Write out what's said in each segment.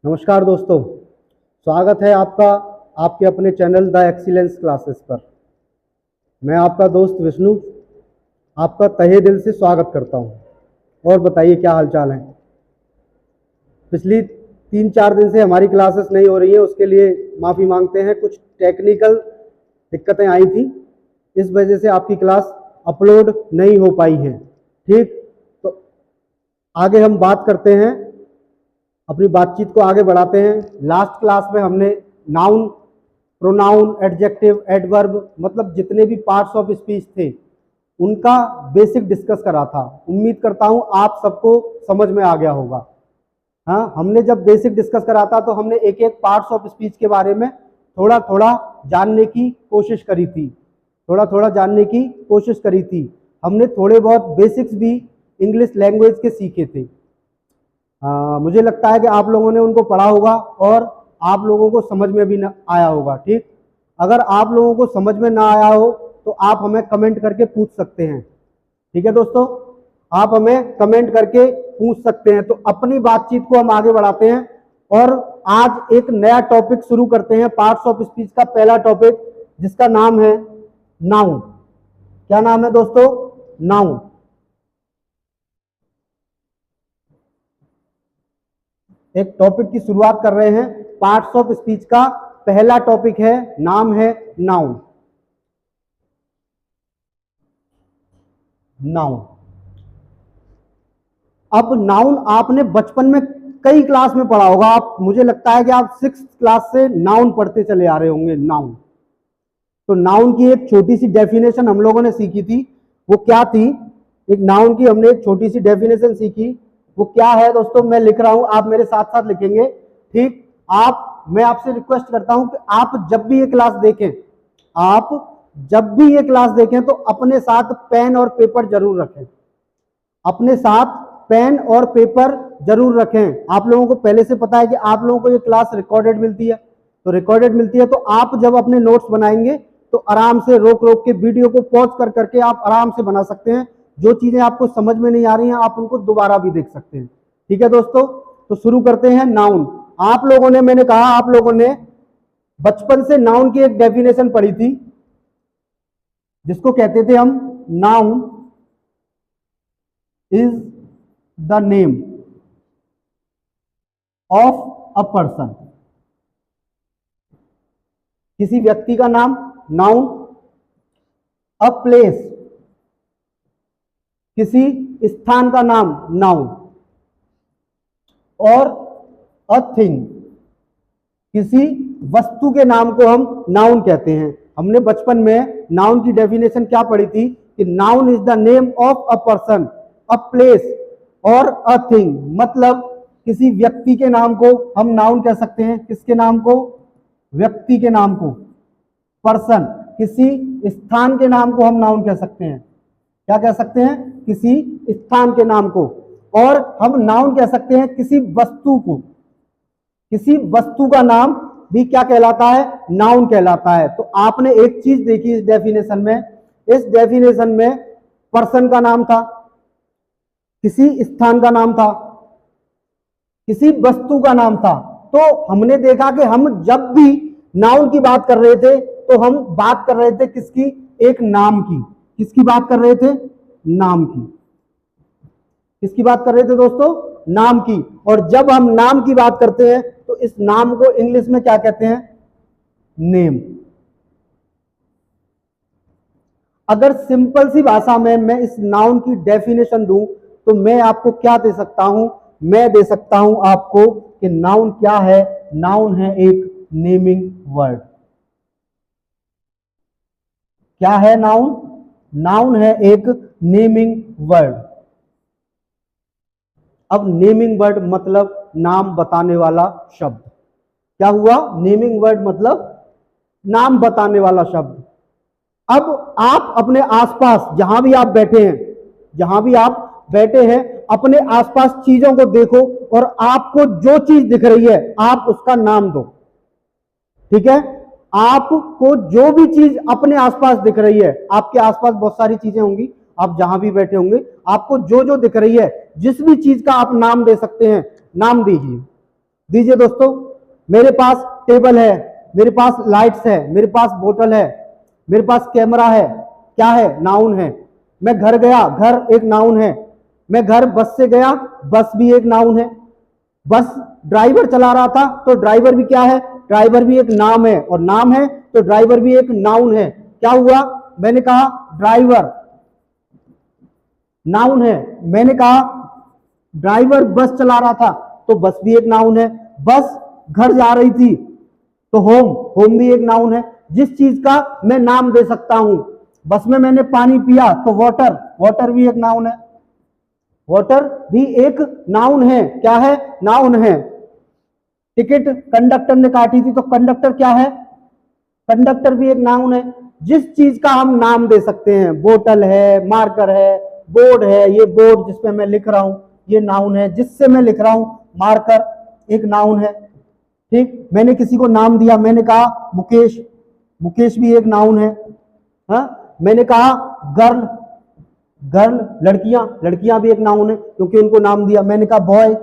नमस्कार दोस्तों, स्वागत है आपका आपके अपने चैनल द एक्सीलेंस क्लासेस पर। मैं आपका दोस्त विष्णु आपका तहे दिल से स्वागत करता हूं। और बताइए क्या हालचाल है। पिछली 3-4 दिन से हमारी क्लासेस नहीं हो रही है, उसके लिए माफ़ी मांगते हैं। कुछ टेक्निकल दिक्कतें आई थी, इस वजह से आपकी क्लास अपलोड नहीं हो पाई है। ठीक, तो आगे हम बात करते हैं, अपनी बातचीत को आगे बढ़ाते हैं। लास्ट क्लास में हमने नाउन, प्रोनाउन, एडजेक्टिव, एडवर्ब मतलब जितने भी पार्ट्स ऑफ स्पीच थे उनका बेसिक डिस्कस करा था। उम्मीद करता हूं आप सबको समझ में आ गया होगा। हाँ, हमने जब बेसिक डिस्कस करा था तो हमने एक एक पार्ट्स ऑफ स्पीच के बारे में थोड़ा थोड़ा जानने की कोशिश करी थी। हमने थोड़े बहुत बेसिक्स भी इंग्लिश लैंग्वेज के सीखे थे। मुझे लगता है कि आप लोगों ने उनको पढ़ा होगा और आप लोगों को समझ में भी ना आया होगा। ठीक, अगर आप लोगों को समझ में ना आया हो तो आप हमें कमेंट करके पूछ सकते हैं। ठीक है दोस्तों, आप हमें कमेंट करके पूछ सकते हैं। तो अपनी बातचीत को हम आगे बढ़ाते हैं और आज एक नया टॉपिक शुरू करते हैं। पार्ट्स ऑफ स्पीच का पहला टॉपिक जिसका नाम है नाउन। क्या नाम है दोस्तों? नाउन। एक टॉपिक की शुरुआत कर रहे हैं। पार्ट्स ऑफ स्पीच का पहला टॉपिक है, नाम है नाउन। नाउन। अब नाउन आपने बचपन में कई क्लास में पढ़ा होगा। आप, मुझे लगता है कि आप 6th क्लास से नाउन पढ़ते चले आ रहे होंगे। नाउन, तो नाउन की एक छोटी सी डेफिनेशन हम लोगों ने सीखी थी। वो क्या थी? एक नाउन की हमने एक छोटी सी डेफिनेशन सीखी। वो क्या है दोस्तों? मैं लिख रहा हूं, आप मेरे साथ साथ लिखेंगे। ठीक, मैं आपसे रिक्वेस्ट करता हूं कि आप जब भी ये क्लास देखें तो अपने साथ पेन और पेपर जरूर रखें। अपने साथ पेन और पेपर जरूर रखें। आप लोगों को पहले से पता है कि आप लोगों को ये क्लास रिकॉर्डेड मिलती है, तो आप जब अपने नोट्स बनाएंगे तो आराम से रोक रोक के वीडियो को पॉज कर करके आप आराम से बना सकते हैं। जो चीजें आपको समझ में नहीं आ रही हैं आप उनको दोबारा भी देख सकते हैं। ठीक है दोस्तों, तो शुरू करते हैं। नाउन। मैंने कहा आप लोगों ने बचपन से नाउन की एक डेफिनेशन पढ़ी थी जिसको कहते थे हम, noun is the name of a person. किसी व्यक्ति का नाम नाउन, अ प्लेस किसी स्थान का नाम नाउन, और अ थिंग किसी वस्तु के नाम को हम नाउन कहते हैं। हमने बचपन में नाउन की डेफिनेशन क्या पढ़ी थी कि noun is the name of a person, a place और अ थिंग। मतलब किसी व्यक्ति के नाम को हम नाउन कह सकते हैं। किसके नाम को? व्यक्ति के नाम को। पर्सन, किसी स्थान के नाम को हम नाउन कह सकते हैं। क्या कह सकते हैं? किसी स्थान के नाम को। और हम नाउन कह सकते हैं किसी वस्तु को। किसी वस्तु का नाम भी क्या कहलाता है? नाउन कहलाता है। तो आपने एक चीज देखी इस डेफिनेशन में, पर्सन का नाम था, किसी स्थान का नाम था, किसी वस्तु का नाम था। तो हमने देखा कि हम जब भी नाउन की बात कर रहे थे तो हम बात कर रहे थे किसकी? एक नाम की। किसकी बात कर रहे थे? नाम की। किसकी बात कर रहे थे दोस्तों? नाम की। और जब हम नाम की बात करते हैं तो इस नाम को इंग्लिश में क्या कहते हैं? नेम। अगर सिंपल सी भाषा में मैं इस नाउन की डेफिनेशन दूं तो मैं आपको क्या दे सकता हूं? मैं दे सकता हूं आपको कि नाउन क्या है? नाउन है एक नेमिंग वर्ड। क्या है नाउन? नाउन है एक नेमिंग वर्ड। अब नेमिंग वर्ड मतलब नाम बताने वाला शब्द। क्या हुआ? नेमिंग वर्ड मतलब नाम बताने वाला शब्द। अब आप अपने आसपास जहां भी आप बैठे हैं अपने आसपास चीजों को देखो और आपको जो चीज दिख रही है आप उसका नाम दो। ठीक है, आपको जो भी चीज अपने आसपास दिख रही है, आपके आसपास बहुत सारी चीजें होंगी, आप जहां भी बैठे होंगे आपको जो जो दिख रही है जिस भी चीज का आप नाम दे सकते हैं नाम दीजिए। दीजिए दोस्तों, मेरे पास टेबल है, मेरे पास लाइट्स है, मेरे पास बोतल है, मेरे पास कैमरा है, क्या है? नाउन है। मैं घर गया, घर एक नाउन है। मैं घर बस से गया, बस भी एक नाउन है। बस ड्राइवर चला रहा था तो ड्राइवर भी क्या है? ड्राइवर भी एक नाम है, और नाम है तो ड्राइवर भी एक नाउन है। क्या हुआ? मैंने कहा ड्राइवर नाउन है। मैंने कहा ड्राइवर बस चला रहा था तो बस भी एक नाउन है। बस घर जा रही थी तो होम, होम भी एक नाउन है। जिस चीज का मैं नाम दे सकता हूं, बस में मैंने पानी पिया तो वाटर, वाटर भी एक नाउन है। वाटर भी एक नाउन है। क्या है? नाउन है। टिकट कंडक्टर ने काटी थी तो कंडक्टर क्या है? कंडक्टर भी एक नाउन है। जिस चीज का हम नाम दे सकते हैं, बोतल है, मार्कर है, बोर्ड है, ये बोर्ड जिसपे मैं लिख रहा हूं ये नाउन है। जिससे मैं लिख रहा हूं मार्कर एक नाउन है। ठीक, मैंने किसी को नाम दिया, मैंने कहा मुकेश, मुकेश भी एक नाउन है। हाँ, मैंने कहा गर्ल, गर्ल लड़कियां, लड़कियां भी एक नाउन है क्योंकि उनको नाम दिया। मैंने कहा बॉय,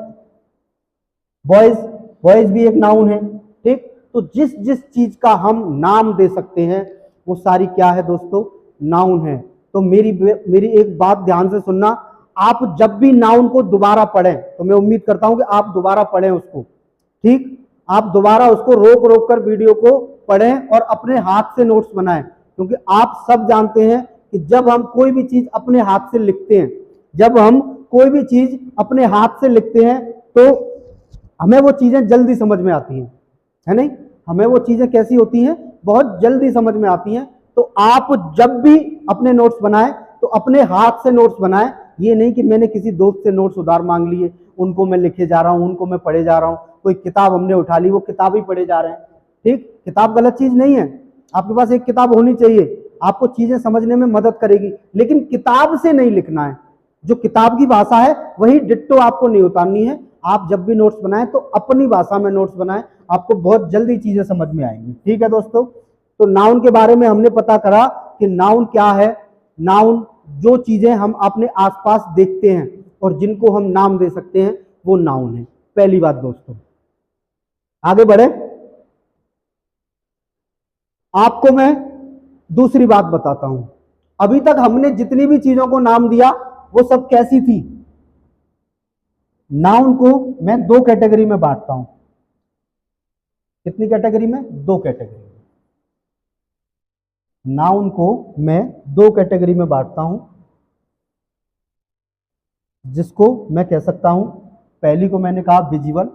बॉयज, बॉयज भी एक नाउन है। ठीक, तो जिस जिस चीज का हम नाम दे सकते हैं वो सारी क्या है दोस्तों? नाउन है। तो मेरी एक बात ध्यान से सुनना, आप जब भी नाउन को दोबारा पढ़ें, तो मैं उम्मीद करता हूं कि आप दोबारा पढ़ें उसको। ठीक, आप दोबारा उसको रोक रोक कर वीडियो को पढ़ें और अपने हाथ से नोट्स बनाएं, क्योंकि आप सब जानते हैं कि जब हम कोई भी चीज अपने हाथ से लिखते हैं, जब हम कोई भी चीज अपने हाथ से लिखते हैं तो हमें वो चीजें जल्दी समझ में आती हैं, है नहीं? हमें वो चीजें कैसी होती हैं? बहुत जल्दी समझ में आती हैं। तो आप जब भी अपने नोट्स बनाएं तो अपने हाथ से नोट्स बनाएं। ये नहीं कि मैंने किसी दोस्त से नोट्स उधार मांग लिए, उनको मैं लिखे जा रहा हूं, उनको मैं पढ़े जा रहा हूं। कोई किताब हमने उठा ली, वो किताब ही पढ़े जा रहे हैं। ठीक, किताब गलत चीज नहीं है। आपके पास एक किताब होनी चाहिए, आपको चीजें समझने में मदद करेगी, लेकिन किताब से नहीं लिखना है। जो किताब की भाषा है वही डिट्टो आपको नहीं उतारनी है। आप जब भी नोट्स बनाएं तो अपनी भाषा में नोट्स बनाएं, आपको बहुत जल्दी चीजें समझ में आएंगी। ठीक है दोस्तों, तो नाउन के बारे में हमने पता करा कि नाउन क्या है। नाउन जो चीजें हम अपने आसपास देखते हैं और जिनको हम नाम दे सकते हैं वो नाउन है। पहली बात दोस्तों, आगे बढ़े, आपको मैं दूसरी बात बताता हूं। अभी तक हमने जितनी भी चीजों को नाम दिया वो सब कैसी थी? नाउन को मैं दो कैटेगरी में बांटता हूं। कितनी कैटेगरी में? दो कैटेगरी में। नाउन को मैं दो कैटेगरी में बांटता हूं, जिसको मैं कह सकता हूं, पहली को मैंने कहा विजिबल,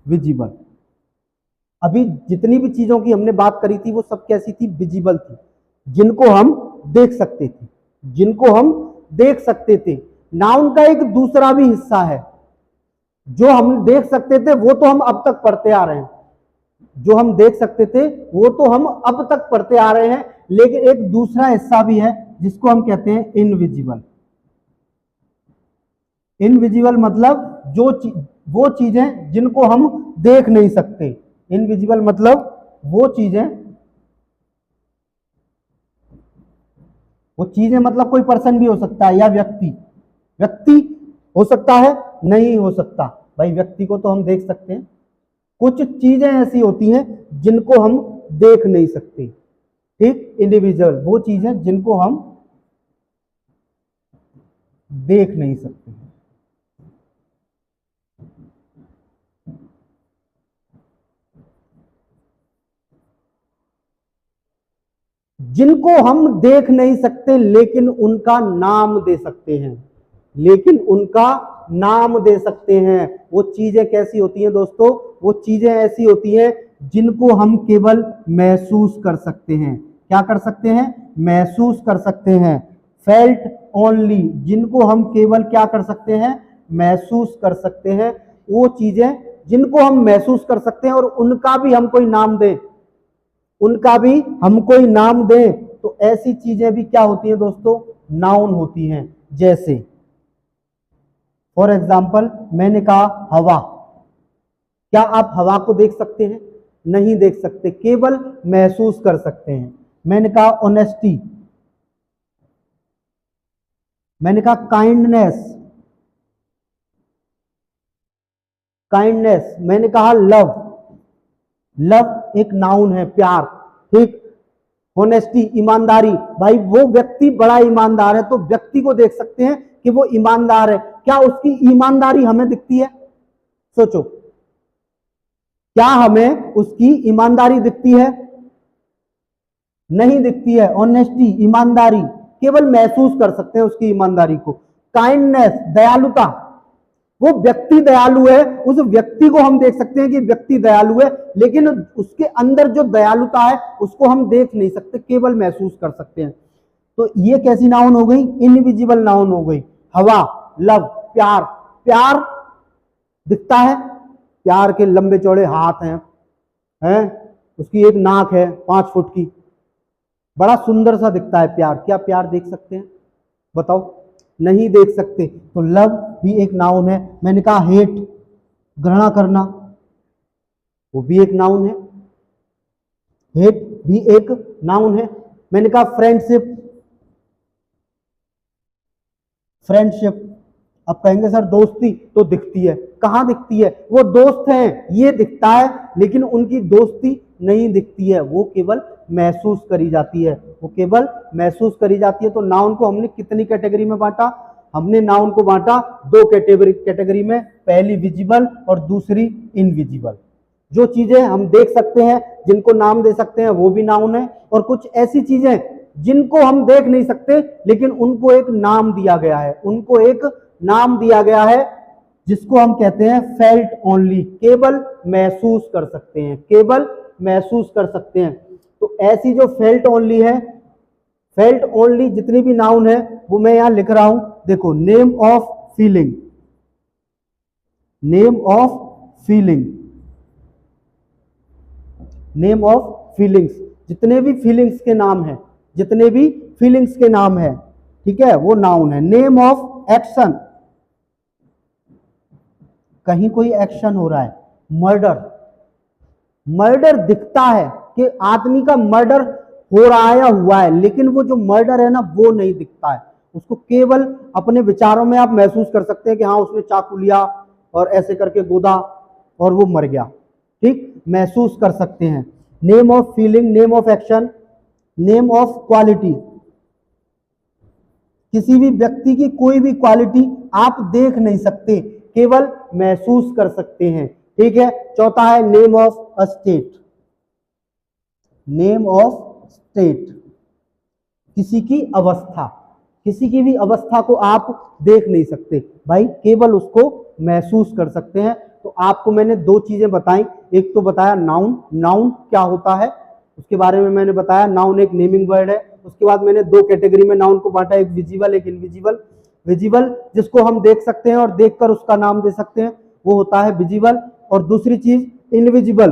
विजिबल। अभी जितनी भी चीजों की हमने बात करी थी वो सब कैसी थी? विजिबल थी, जिनको हम देख सकते थे, जिनको हम देख सकते थे। नाउन का एक दूसरा भी हिस्सा है। जो हम देख सकते थे वो तो हम अब तक पढ़ते आ रहे हैं, जो हम देख सकते थे वो तो हम अब तक पढ़ते आ रहे हैं, लेकिन एक दूसरा हिस्सा भी है जिसको हम कहते हैं इनविजिबल। इनविजिबल मतलब वो चीजें जिनको हम देख नहीं सकते। इनविजिबल मतलब वो चीजें, वो चीजें मतलब कोई पर्सन भी हो सकता है या व्यक्ति, व्यक्ति हो सकता है, नहीं हो सकता। भाई व्यक्ति को तो हम देख सकते हैं, कुछ चीजें ऐसी होती हैं जिनको हम देख नहीं सकते। ठीक, इंडिविजुअल वो चीजें जिनको हम देख नहीं सकते। जिनको हम देख नहीं सकते लेकिन उनका नाम दे सकते हैं, लेकिन उनका नाम दे सकते हैं। वो चीजें कैसी होती हैं दोस्तों? वो चीजें ऐसी होती हैं जिनको हम केवल महसूस कर सकते हैं। क्या कर सकते हैं? महसूस कर सकते हैं। फेल्ट ओनली, जिनको हम केवल क्या कर सकते हैं? महसूस कर सकते हैं। वो चीजें जिनको हम महसूस कर सकते हैं और उनका भी हम कोई नाम दें, उनका भी हम कोई नाम दें, तो ऐसी चीजें भी क्या होती हैं दोस्तों? नाउन होती हैं। जैसे फॉर एग्जाम्पल मैंने कहा हवा। क्या आप हवा को देख सकते हैं? नहीं देख सकते, केवल महसूस कर सकते हैं। मैंने कहा ऑनेस्टी, मैंने कहा काइंडनेस, काइंडनेस, मैंने कहा लव, लव एक नाउन है, प्यार, ठीक। होनेस्टी, ईमानदारी, भाई वो व्यक्ति बड़ा ईमानदार है, तो व्यक्ति को देख सकते हैं कि वो ईमानदार है। क्या उसकी ईमानदारी हमें दिखती है? सोचो, क्या हमें उसकी ईमानदारी दिखती है? नहीं दिखती है। ऑनेस्टी, ईमानदारी, केवल महसूस कर सकते हैं उसकी ईमानदारी को। काइंडनेस, दयालुता, वो व्यक्ति दयालु है, उस व्यक्ति को हम देख सकते हैं कि व्यक्ति दयालु है, लेकिन उसके अंदर जो दयालुता है उसको हम देख नहीं सकते, केवल महसूस कर सकते हैं। तो ये कैसी नाउन हो गई? इनविजिबल नाउन हो गई। हवा, लव, प्यार, प्यार दिखता है, प्यार के लंबे चौड़े हाथ हैं, उसकी एक नाक है 5 फुट की, बड़ा सुंदर सा दिखता है प्यार। क्या प्यार देख सकते हैं? बताओ, नहीं देख सकते। तो लव भी एक नाउन है। मैंने कहा हेट, घृणा करना, वो भी एक नाउन है, हेट भी एक नाउन है। मैंने कहा फ्रेंडशिप, फ्रेंडशिप, अब कहेंगे सर दोस्ती तो दिखती है, कहां दिखती है? वो दोस्त हैं ये दिखता है, लेकिन उनकी दोस्ती नहीं दिखती है, वो केवल महसूस करी जाती है, वो केवल महसूस करी जाती है। तो नाउन को हमने कितनी कैटेगरी में बांटा? हमने नाउन को बांटा 2 कैटेगरी में, पहली विजिबल और दूसरी इनविजिबल। जो चीजें हम देख सकते हैं, जिनको नाम दे सकते हैं, वो भी नाउन है, और कुछ ऐसी चीजें जिनको हम देख नहीं सकते लेकिन उनको एक नाम दिया गया है, उनको एक नाम दिया गया है जिसको हम कहते हैं फेल्ट ओनली, केवल महसूस कर सकते हैं, केवल महसूस कर सकते हैं। तो ऐसी जो फेल्ट ओनली है, फेल्ट ओनली जितनी भी नाउन है वो मैं यहां लिख रहा हूं। देखो, name of feeling, name of feeling, name of feelings, जितने भी फीलिंग्स के नाम हैं, जितने भी फीलिंग्स के नाम है, ठीक है, वो नाउन है। नेम ऑफ एक्शन, कहीं कोई एक्शन हो रहा है, मर्डर, मर्डर दिखता है कि आदमी का मर्डर हो रहा है या हुआ है, लेकिन वो जो मर्डर है ना वो नहीं दिखता है, उसको केवल अपने विचारों में आप महसूस कर सकते हैं कि हाँ उसने चाकू लिया और ऐसे करके गोदा और वो मर गया, ठीक, महसूस कर सकते हैं। Name of feeling, name of action, name of quality, किसी भी व्यक्ति की कोई भी क्वालिटी आप देख नहीं सकते, केवल महसूस कर सकते हैं, ठीक है। चौथा है name of a state, name of state, किसी की अवस्था, किसी की भी अवस्था को आप देख नहीं सकते भाई, केवल उसको महसूस कर सकते हैं। तो आपको मैंने 2 चीजें बताई, एक तो बताया नाउन, नाउन क्या होता है उसके बारे में मैंने बताया, नाउन एक नेमिंग वर्ड है। उसके बाद मैंने 2 कैटेगरी में नाउन को बांटा, एक विजिबल एक इनविजिबल। विजिबल जिसको हम देख सकते हैं और देखकर उसका नाम दे सकते हैं वो होता है विजिबल, और दूसरी चीज इनविजिबल,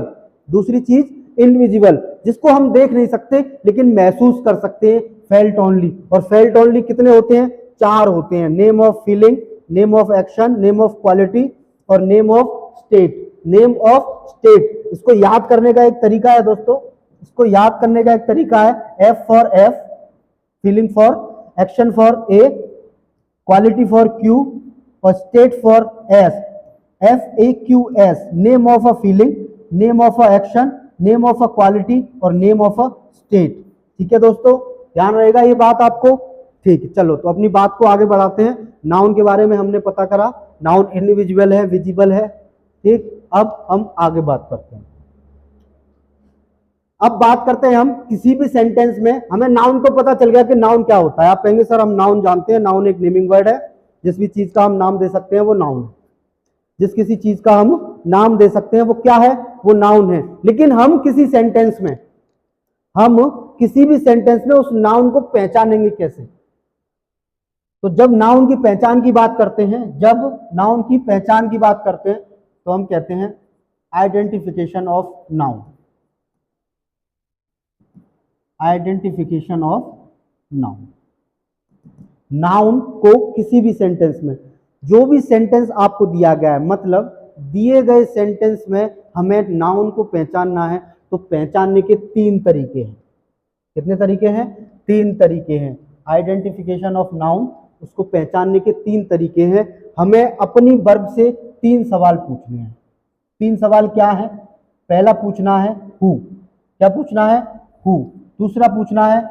दूसरी चीज इनविजिबल जिसको हम देख नहीं सकते लेकिन महसूस कर सकते हैं, फेल्ट ओनली। और फेल्ट ओनली कितने होते हैं? 4 होते हैं, name of feeling, name of action, name of quality और name of state. Name of state, इसको याद करने का एक तरीका है दोस्तों, इसको याद करने का एक तरीका है, F for F, feeling for, action for A, quality for Q और state for S, FAQS। Name of a feeling, name of a action, name of a quality और नेम ऑफ अ स्टेट। ठीक है दोस्तों, ध्यान रहेगा ये बात आपको, ठीक है। चलो तो अपनी बात को आगे बढ़ाते हैं। नाउन के बारे में हमने पता करा, नाउन इनविजिबल है, विजिबल है, ठीक। अब हम आगे बात करते हैं। अब बात करते हैं हम किसी भी सेंटेंस में, हमें नाउन तो पता चल गया कि नाउन क्या होता है। आप कहेंगे सर हम नाउन जानते हैं, नाउन एक नेमिंग वर्ड है, जिस भी चीज का हम नाम दे सकते हैं वो नाउन है, जिस किसी चीज का हम नाम दे सकते हैं वो क्या है? वो नाउन है। लेकिन हम किसी सेंटेंस में, हम किसी भी सेंटेंस में उस नाउन को पहचानेंगे कैसे? तो जब नाउन की पहचान की बात करते हैं, जब नाउन की पहचान की बात करते हैं तो हम कहते हैं identification of noun, identification of noun. Noun को किसी भी सेंटेंस में, जो भी सेंटेंस आपको दिया गया है, मतलब दिए गए सेंटेंस में हमें नाउन को पहचानना है, तो पहचानने के 3 तरीके हैं। कितने तरीके हैं? 3 तरीके हैं। आइडेंटिफिकेशन ऑफ नाउन, उसको पहचानने के 3 तरीके हैं। हमें अपनी वर्ब से 3 सवाल पूछने हैं, तीन सवाल क्या है? पहला पूछना है हु, क्या पूछना है? हु। दूसरा पूछना है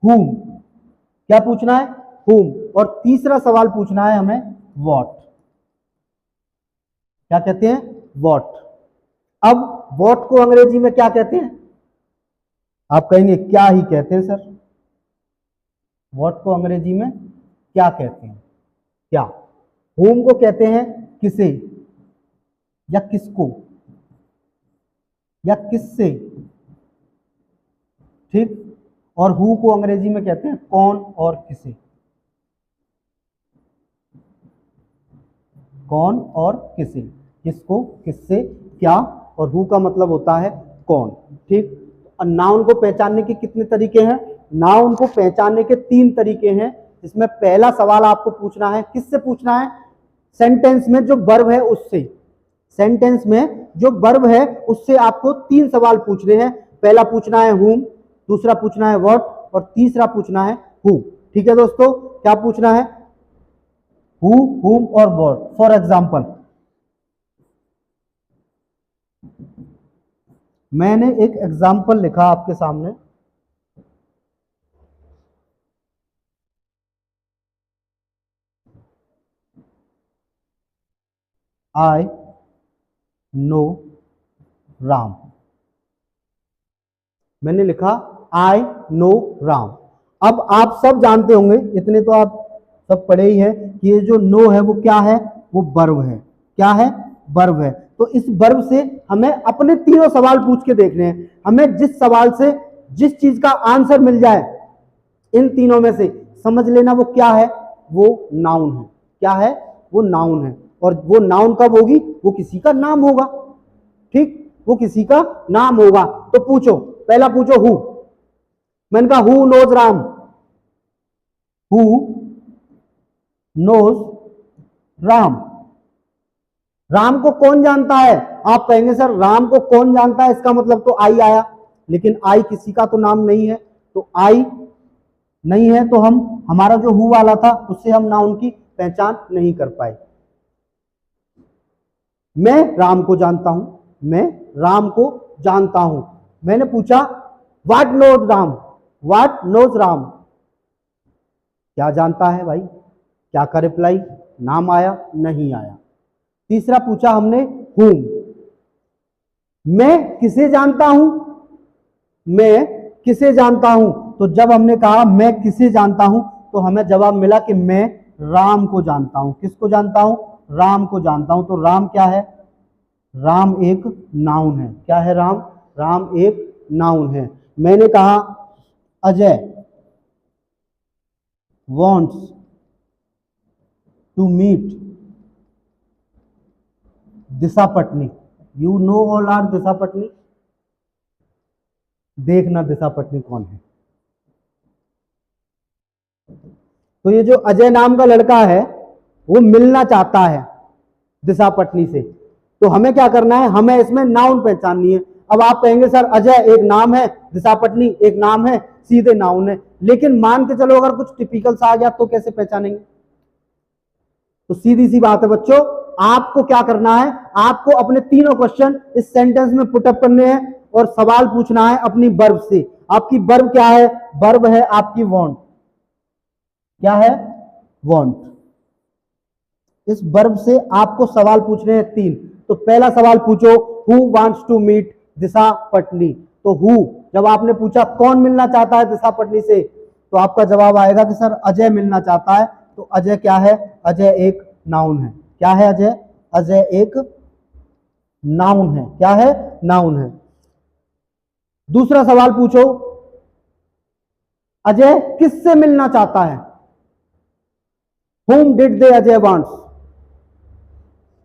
हुम, क्या पूछना है? हुम। और तीसरा सवाल पूछना है हमें व्हाट, क्या कहते हैं? व्हाट। अब व्हाट को अंग्रेजी में क्या कहते हैं? आप कहेंगे क्या ही कहते हैं सर, व्हाट को अंग्रेजी में क्या कहते हैं? क्या? होम को कहते हैं किसे या किसको या किससे, ठीक। और हु को अंग्रेजी में कहते हैं कौन और किसे, कौन और किसे, किसको, किससे, क्या। और हु का मतलब होता है कौन, ठीक। और नाउन को पहचानने के कितने तरीके हैं? नाउन को पहचानने के तीन तरीके हैं, जिसमें पहला सवाल आपको पूछना है, किससे पूछना है? सेंटेंस में जो वर्ब है उससे, सेंटेंस में जो वर्ब है उससे आपको तीन सवाल पूछने हैं। पहला पूछना है हुम, दूसरा पूछना है व्हाट और तीसरा पूछना है हु, ठीक है दोस्तों। क्या पूछना है? हु, हुम और व्हाट। फॉर एग्जाम्पल, मैंने एक एग्जाम्पल लिखा आपके सामने, आई नो राम। मैंने लिखा आई नो राम। अब आप सब जानते होंगे, इतने तो आप सब पढ़े ही हैं कि ये जो नो है वो क्या है? वो वर्ब है। क्या है? वर्ब है। तो इस वर्ब से हमें अपने तीनों सवाल पूछ के देखने हैं। हमें जिस सवाल से जिस चीज का आंसर मिल जाए इन तीनों में से, समझ लेना वो क्या है? वो नाउन है। क्या है? वो नाउन है। और वो नाउन कब होगी? वो किसी का नाम होगा, ठीक, वो किसी का नाम होगा। तो पूछो, पहला पूछो हु। मैंने कहा who knows Ram, who knows Ram. Ram को कौन जानता है? आप कहेंगे सर राम को कौन जानता है, इसका मतलब तो आई आया, लेकिन आई किसी का तो नाम नहीं है, तो आई नहीं है तो हम, हमारा जो हु वाला था उससे हम नाउन की पहचान नहीं कर पाए। मैं राम को जानता हूं, मैं राम को जानता हूं। मैंने पूछा what knows Ram, what knows Ram, क्या जानता है भाई? क्या का रिप्लाई? नाम आया? नहीं आया। तीसरा पूछा हमने हुम, मैं किसे जानता हूं, मैं किसे जानता हूं। तो जब हमने कहा मैं किसे जानता हूं तो हमें जवाब मिला कि मैं राम को जानता हूं। किसको जानता हूं? राम को जानता हूं। तो राम क्या है? राम एक नाउन है। क्या है राम? राम एक नाउन है। मैंने कहा Ajay wants to meet Disha Patani. You know all are Disha Patani. देखना दिशा पटनी कौन है। तो ये जो अजय नाम का लड़का है वो मिलना चाहता है दिशा पटनी से। तो हमें क्या करना है? हमें इसमें नाउन पहचाननी है। अब आप कहेंगे सर अजय एक नाम है, दिशा पटनी एक नाम है, सीधे नाउन है। लेकिन मान के चलो अगर कुछ टिपिकल सा आ गया तो कैसे पहचानेंगे? तो सीधी सी बात है बच्चों, आपको क्या करना है? आपको अपने तीनों क्वेश्चन इस सेंटेंस में पुटअप करने हैं और सवाल पूछना है अपनी वर्ब से। आपकी वर्ब क्या है? वर्ब है आपकी वांट। क्या है? वांट। इस वर्ब से आपको सवाल पूछने हैं तीन। तो पहला सवाल पूछो हु वांट्स टू मीट दिशा पटनी। तो हु, जब आपने पूछा कौन मिलना चाहता है दिशा पटनी से, तो आपका जवाब आएगा कि सर अजय मिलना चाहता है। तो अजय क्या है? अजय एक नाउन है। क्या है अजय? अजय एक नाउन है। क्या है? नाउन है। दूसरा सवाल पूछो अजय किससे मिलना चाहता है? Whom did they Ajay wants?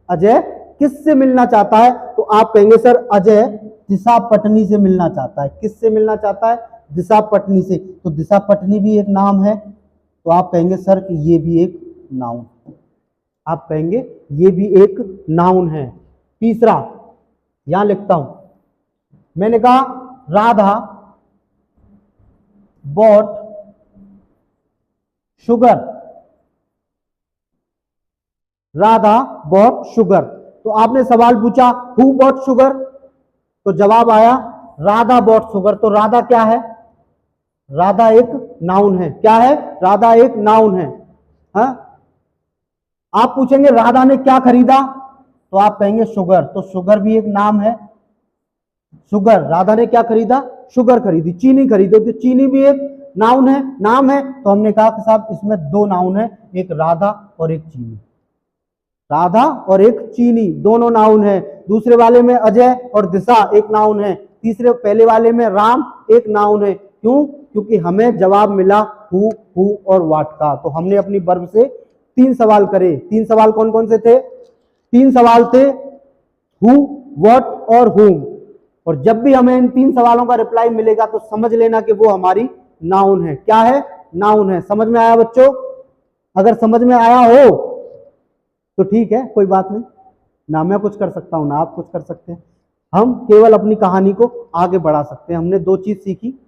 Ajay किससे मिलना चाहता है? तो आप कहेंगे सर अजय दिशा पटनी से मिलना चाहता है। किससे मिलना चाहता है? दिशा पटनी से। तो दिशा पटनी भी एक नाम है, तो आप कहेंगे सर कि ये भी एक नाउन। आप कहेंगे ये भी एक नाउन है। तीसरा यहां लिखता हूं, मैंने कहा Radha bought sugar. Radha bought sugar. तो आपने सवाल पूछा हु बॉट शुगर, तो जवाब आया राधा बॉट शुगर। तो राधा क्या है? राधा एक नाउन है। क्या है? राधा एक नाउन है। हाँ, आप पूछेंगे राधा ने क्या खरीदा, तो आप कहेंगे शुगर, तो शुगर भी एक नाम है। शुगर, राधा ने क्या खरीदा? शुगर खरीदी। चीनी खरीदी, तो चीनी भी एक नाउन है, नाम है। तो हमने कहा कि साहब इसमें दो नाउन है, एक राधा और एक चीनी। राधा और एक चीनी दोनों नाउन है। दूसरे वाले में अजय और दिशा एक नाउन है। तीसरे पहले वाले में राम एक नाउन है। क्यों? क्योंकि हमें जवाब मिला हु और व्हाट का। तो हमने अपनी वर्ब से 3 सवाल करे। 3 सवाल कौन कौन से थे? 3 सवाल थे हु, व्हाट और हुम। और जब भी हमें इन 3 सवालों का रिप्लाई मिलेगा तो समझ लेना कि वो हमारी नाउन है। क्या है? नाउन है। समझ में आया बच्चों? अगर समझ में आया हो तो ठीक है, कोई बात नहीं, ना मैं कुछ कर सकता हूं ना आप कुछ कर सकते हैं। हम केवल अपनी कहानी को आगे बढ़ा सकते हैं। हमने 2 चीज सीखी।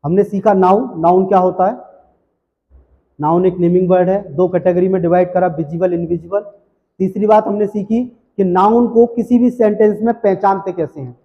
हमने सीखा नाउन, नाउन क्या होता है? नाउन एक नेमिंग वर्ड है। 2 कैटेगरी में डिवाइड करा, विजिबल, इनविजिबल। तीसरी बात हमने सीखी कि नाउन को किसी भी सेंटेंस में पहचानते कैसे हैं।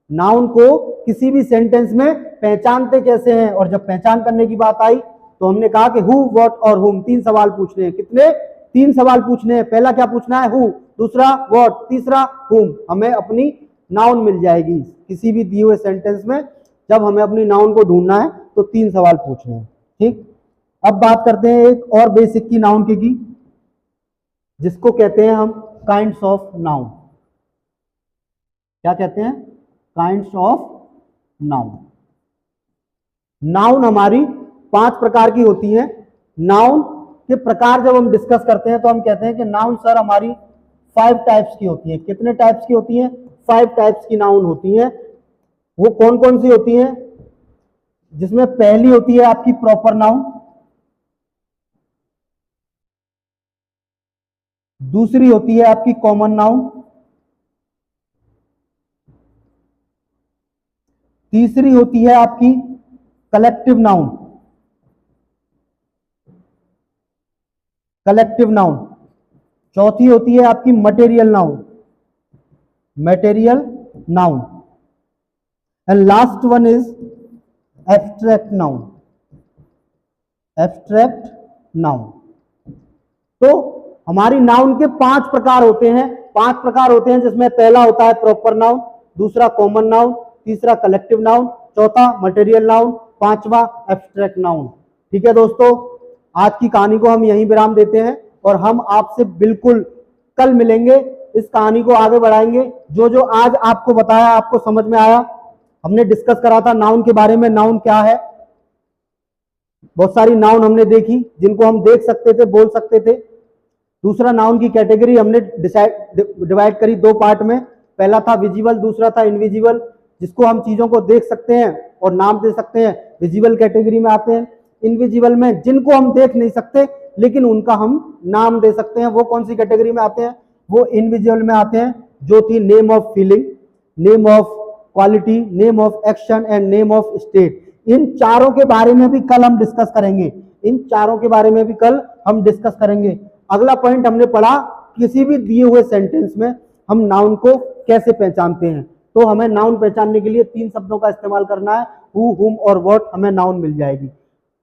नाउन को किसी भी सेंटेंस में पहचानते कैसे हैं। और जब पहचान करने की बात आई तो हमने कहा कि हु, व्हाट और हुम 3 सवाल पूछने हैं। कितने? 3 सवाल पूछने हैं। पहला क्या पूछना है? हु, दूसरा व्हाट, तीसरा हुम। हमें अपनी नाउन मिल जाएगी किसी भी दिए हुए सेंटेंस में। जब हमें अपनी नाउन को ढूंढना है तो 3 सवाल पूछने हैं। ठीक, अब बात करते हैं एक और बेसिक की नाउन की, जिसको कहते हैं हम काइंड्स ऑफ नाउन। क्या कहते हैं? Kinds of noun. नाउन हमारी 5 प्रकार की होती है। नाउन के प्रकार जब हम डिस्कस करते हैं तो हम कहते हैं कि नाउन सर हमारी 5 टाइप्स की होती है। कितने टाइप्स की होती हैं? 5 टाइप्स की नाउन होती हैं। वो कौन कौन सी होती हैं? जिसमें पहली होती है आपकी प्रॉपर नाउन, दूसरी होती है आपकी कॉमन नाउन, तीसरी होती है आपकी कलेक्टिव नाउन, कलेक्टिव नाउन, चौथी होती है आपकी material noun, material noun, and last one is abstract noun, abstract noun. तो हमारी नाउन के 5 प्रकार होते हैं। 5 प्रकार होते हैं, जिसमें पहला होता है प्रॉपर नाउन, दूसरा कॉमन नाउन, तीसरा कलेक्टिव नाउन, चौथा मटेरियल नाउन, पांचवा एब्स्ट्रैक्ट नाउन। ठीक है दोस्तों, आज की कहानी को हम यहीं विराम देते हैं और हम आपसे बिल्कुल कल मिलेंगे, इस कहानी को आगे बढ़ाएंगे। जो जो आज आपको बताया आपको समझ में आया। हमने डिस्कस करा था नाउन के बारे में, नाउन क्या है। बहुत सारी नाउन हमने देखी जिनको हम देख सकते थे, बोल सकते थे। दूसरा, नाउन की कैटेगरी हमने डिवाइड करी 2 पार्ट में। पहला था विजिबल, दूसरा था इनविजिबल, जिसको हम चीजों को देख सकते हैं और नाम दे सकते हैं, विजिबल कैटेगरी में आते हैं। इनविजिबल में जिनको हम देख नहीं सकते लेकिन उनका हम नाम दे सकते हैं, वो कौन सी कैटेगरी में आते हैं? वो इनविजिबल में आते हैं, जो थी name of feeling, name of quality, name of action and name of state. इन चारों के बारे में भी कल हम डिस्कस करेंगे। इन चारों के बारे में भी कल हम डिस्कस करेंगे। अगला पॉइंट हमने पढ़ा, किसी भी दिए हुए सेंटेंस में हम नाउन को कैसे पहचानते हैं। तो हमें नाउन पहचानने के लिए 3 शब्दों का इस्तेमाल करना है, हु, हुम और व्हाट, हमें नाउन मिल जाएगी।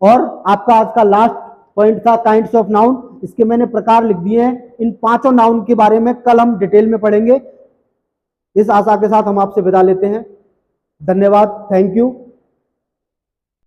और आपका आज का लास्ट पॉइंट था काइंड्स ऑफ नाउन। इसके मैंने प्रकार लिख दिए हैं। इन 5 नाउन के बारे में कल हम डिटेल में पढ़ेंगे। इस आशा के साथ हम आपसे विदा लेते हैं। धन्यवाद, थैंक यू।